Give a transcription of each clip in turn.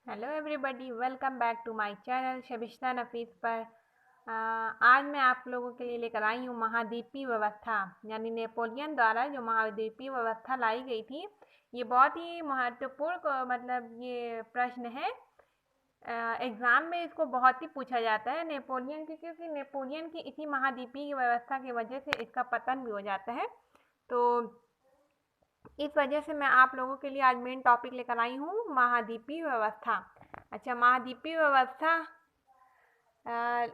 Hello everybody, welcome back to my channel Shabishta Nafees पर। आज मैं आप लोगों के लिए लेकर आई हूँ महाद्वीपीय व्यवस्था, यानी नेपोलियन द्वारा जो महाद्वीपीय व्यवस्था लाई गई थी। ये बहुत ही महत्वपूर्ण मतलब ये प्रश्न है। एग्ज़ाम में इसको बहुत ही पूछा जाता है नेपोलियन की, क्योंकि नेपोलियन की इसी महाद्वीपीय व्यवस्था की वजह से इसका पतन भी हो जाता है। तो इस वजह से मैं आप लोगों के लिए आज मेन टॉपिक लेकर आई हूँ महाद्वीपीय व्यवस्था। अच्छा, महाद्वीपीय व्यवस्था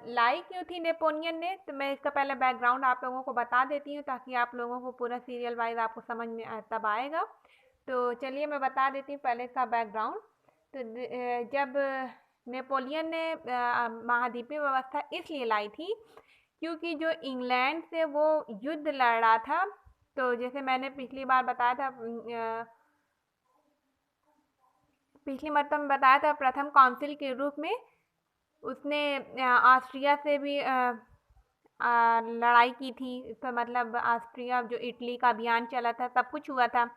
लाई क्यों थी नेपोलियन ने, तो मैं इसका पहले बैकग्राउंड आप लोगों को बता देती हूँ ताकि आप लोगों को पूरा सीरियल वाइज आपको समझ में तब आएगा। तो चलिए मैं बता देती हूँ पहले इसका बैकग्राउंड। तो जब नेपोलियन ने महाद्वीपीय व्यवस्था इसलिए लाई थी क्योंकि जो इंग्लैंड से वो युद्ध लड़ रहा था। तो जैसे मैंने पिछली बार बताया था, पिछली मरतब में बताया था, प्रथम काउंसिल के रूप में उसने ऑस्ट्रिया से भी लड़ाई की थी। तो मतलब ऑस्ट्रिया, जो इटली का अभियान चला था, सब कुछ हुआ था,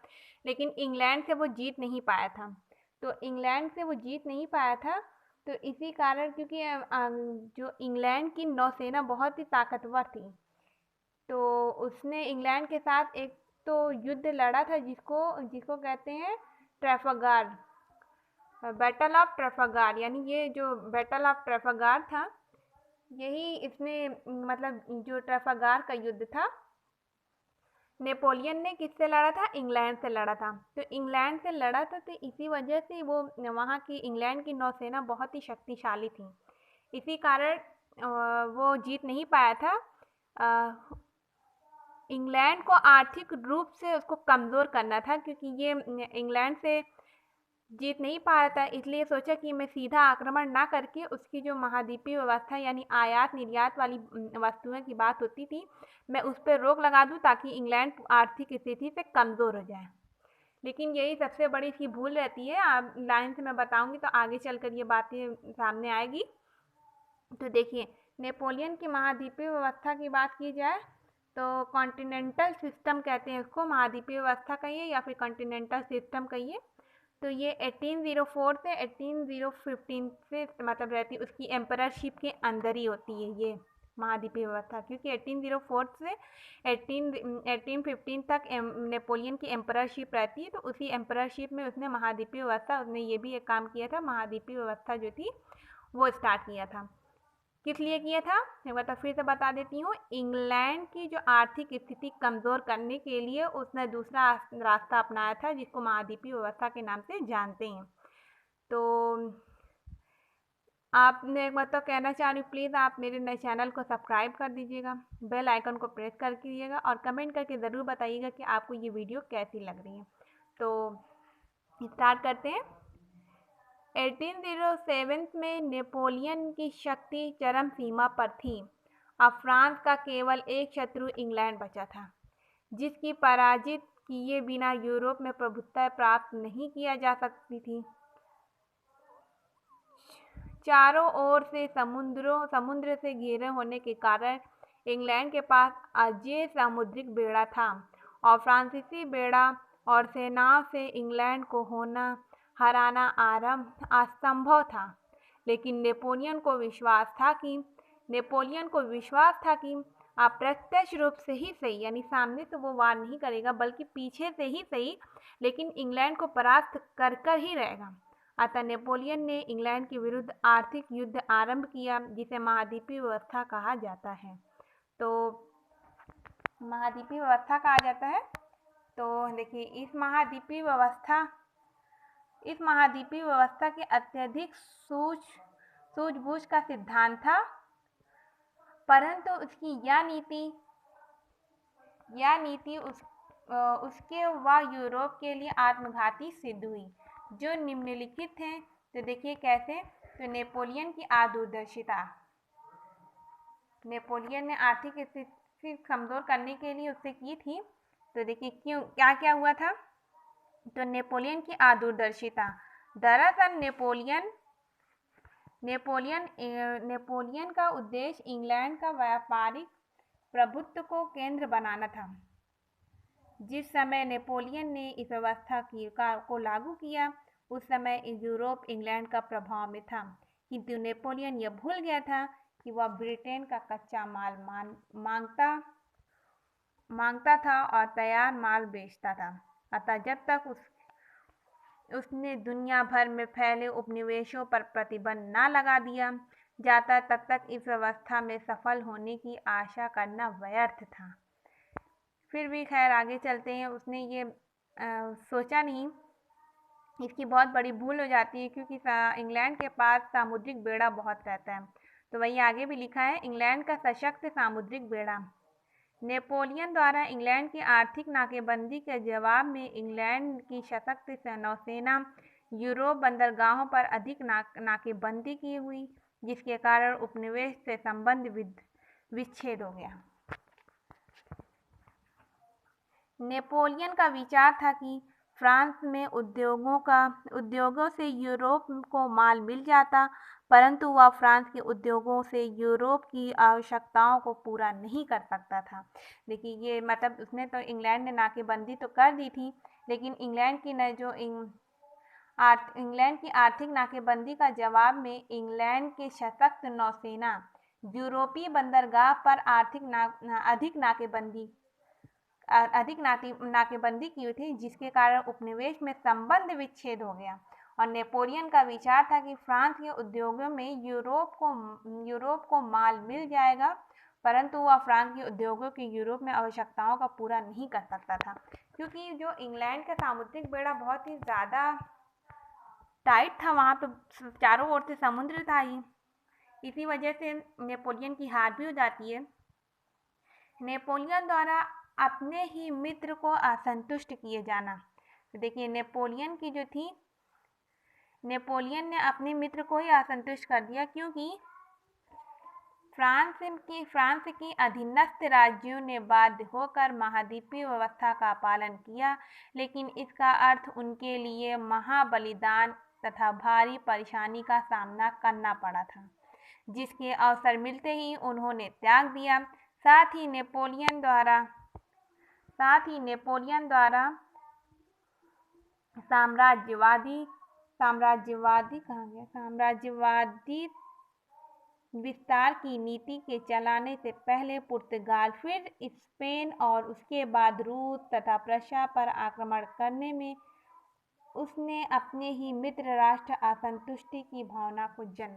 लेकिन इंग्लैंड से वो जीत नहीं पाया था। तो इंग्लैंड से वो जीत नहीं पाया था, तो इसी कारण, क्योंकि जो इंग्लैंड की नौसेना बहुत ही ताकतवर थी, तो उसने इंग्लैंड के साथ एक तो युद्ध लड़ा था जिसको जिसको कहते हैं ट्रैफलगार, बैटल ऑफ ट्रैफलगार। यानी ये जो बैटल ऑफ ट्रैफलगार था, यही इसमें मतलब जो ट्रैफलगार का युद्ध था, नेपोलियन ने किससे लड़ा था? इंग्लैंड से लड़ा था। तो इंग्लैंड से लड़ा था, तो इसी वजह से वो वहाँ की इंग्लैंड की नौसेना बहुत ही शक्तिशाली थी। इसी कारण वो जीत नहीं पाया था। इंग्लैंड को आर्थिक रूप से उसको कमज़ोर करना था, क्योंकि ये इंग्लैंड से जीत नहीं पा रहा था, इसलिए सोचा कि मैं सीधा आक्रमण ना करके उसकी जो महाद्वीपीय व्यवस्था यानी आयात निर्यात वाली वस्तुओं की बात होती थी, मैं उस पर रोक लगा दूं ताकि इंग्लैंड आर्थिक स्थिति से कमज़ोर हो जाए। लेकिन यही सबसे बड़ी इसकी भूल रहती है। आप लाइन से मैं बताऊंगी तो आगे चलकर ये बातें सामने आएगी। तो देखिए, नेपोलियन की महाद्वीपीय व्यवस्था की बात की जाए तो कॉन्टिनेंटल सिस्टम कहते हैं इसको, महाद्वीपीय व्यवस्था कहिए या फिर कॉन्टिनेंटल सिस्टम कहिए। तो ये 1804 से 1815 से मतलब रहती, उसकी एम्पररशिप के अंदर ही होती है ये महाद्वीपीय व्यवस्था, क्योंकि 1804 से 1815 तक नेपोलियन की एम्पररशिप रहती है। तो उसी एम्पररशिप में उसने महाद्वीपीय व्यवस्था, उसने ये भी एक काम किया था, महाद्वीपीय व्यवस्था जो थी वो स्टार्ट किया था। किस लिए किया था एक बार तो फिर से बता देती हूँ। इंग्लैंड की जो आर्थिक स्थिति कमज़ोर करने के लिए उसने दूसरा रास्ता अपनाया था, जिसको महाद्वीपीय व्यवस्था के नाम से जानते हैं। तो आपने एक बार तो कहना चाह रही हूँ, प्लीज़ आप मेरे नए चैनल को सब्सक्राइब कर दीजिएगा, बेल आइकन को प्रेस कर दीजिएगा और कमेंट करके ज़रूर बताइएगा कि आपको ये वीडियो कैसी लग रही है। तो स्टार्ट करते हैं। 1807 में नेपोलियन की शक्ति चरम सीमा पर थी। अब फ्रांस का केवल एक शत्रु इंग्लैंड बचा था, जिसकी पराजित किए बिना यूरोप में प्रभुत्व प्राप्त नहीं किया जा सकती थी। चारों ओर से समुद्र से घिरे होने के कारण इंग्लैंड के पास अजेय सामुद्रिक बेड़ा था, और फ्रांसीसी बेड़ा और सेनाओं से इंग्लैंड को हराना असंभव था। लेकिन नेपोलियन को विश्वास था कि अप्रत्यक्ष रूप से ही सही, यानी सामने तो वो वार नहीं करेगा बल्कि पीछे से ही सही, लेकिन इंग्लैंड को परास्त कर कर ही रहेगा। अतः नेपोलियन ने इंग्लैंड के विरुद्ध आर्थिक युद्ध आरंभ किया, जिसे महाद्वीपीय व्यवस्था कहा जाता है। तो महाद्वीपीय व्यवस्था कहा जाता है। तो देखिए, इस महाद्वीपीय व्यवस्था के अत्यधिक सूझबूझ का सिद्धांत था, परंतु उसकी यह नीति उसके व यूरोप के लिए आत्मघाती सिद्ध हुई, जो निम्नलिखित हैं। तो देखिए कैसे। तो नेपोलियन की दूरदर्शिता, नेपोलियन ने आर्थिक स्थिति कमज़ोर करने के लिए उससे की थी। तो देखिए क्यों, क्या क्या हुआ था। तो नेपोलियन की दूरदर्शिता, दरअसल नेपोलियन का उद्देश्य इंग्लैंड का व्यापारिक प्रभुत्व को केंद्र बनाना था। जिस समय नेपोलियन ने इस व्यवस्था को लागू किया, उस समय यूरोप इंग्लैंड का प्रभाव में था, किंतु नेपोलियन यह भूल गया था कि वह ब्रिटेन का कच्चा माल मांगता था और तैयार माल बेचता था। अतः जब तक उसने दुनिया भर में फैले उपनिवेशों पर प्रतिबंध न लगा दिया जाता, तब तक इस व्यवस्था में सफल होने की आशा करना व्यर्थ था। फिर भी खैर आगे चलते हैं। उसने ये सोचा नहीं, इसकी बहुत बड़ी भूल हो जाती है, क्योंकि इंग्लैंड के पास सामुद्रिक बेड़ा बहुत रहता है। तो वही आगे भी लिखा है, इंग्लैंड का सशक्त सामुद्रिक बेड़ा। नेपोलियन द्वारा इंग्लैंड की आर्थिक नाकेबंदी के जवाब में इंग्लैंड की सशक्त नौसेना यूरोप बंदरगाहों पर अधिक नाकेबंदी की हुई, जिसके कारण उपनिवेश से संबंध विच्छेद हो गया। नेपोलियन का विचार था कि फ्रांस में उद्योगों से यूरोप को माल मिल जाता, परंतु वह फ्रांस के उद्योगों से यूरोप की आवश्यकताओं को पूरा नहीं कर सकता था। देखिए ये मतलब उसने तो इंग्लैंड ने नाकेबंदी तो कर दी थी, लेकिन इंग्लैंड की आर्थिक नाकेबंदी का जवाब में इंग्लैंड के सशक्त नौसेना यूरोपीय बंदरगाह पर अधिक नाकेबंदी की हुई थी, जिसके कारण उपनिवेश में संबंध विच्छेद हो गया। और नेपोलियन का विचार था कि फ्रांस के उद्योगों में यूरोप को माल मिल जाएगा, परंतु वह फ्रांस के उद्योगों की यूरोप में आवश्यकताओं का पूरा नहीं कर सकता था, क्योंकि जो इंग्लैंड का सामुद्रिक बेड़ा बहुत ही ज़्यादा टाइट था, वहाँ तो चारों ओर से समुद्र था ही। इसी वजह से नेपोलियन की हार भी हो जाती है। नेपोलियन द्वारा अपने ही मित्र को असंतुष्ट किए जाना। तो देखिए नेपोलियन ने अपने मित्र को ही असंतुष्ट कर दिया, क्योंकि फ्रांस की अधीनस्थ राज्यों ने बाध्य होकर महाद्वीपीय व्यवस्था का पालन किया, लेकिन इसका अर्थ उनके लिए महाबलिदान तथा भारी परेशानी का सामना करना पड़ा था, जिसके अवसर मिलते ही उन्होंने त्याग दिया। साथ ही नेपोलियन द्वारा साम्राज्यवादी विस्तार की नीति के चलाने से पहले पुर्तगाल, फिर स्पेन और उसके बाद रूस तथा प्रशा पर आक्रमण करने में उसने अपने ही मित्र राष्ट्र असंतुष्टि की भावना को जन्म दिया।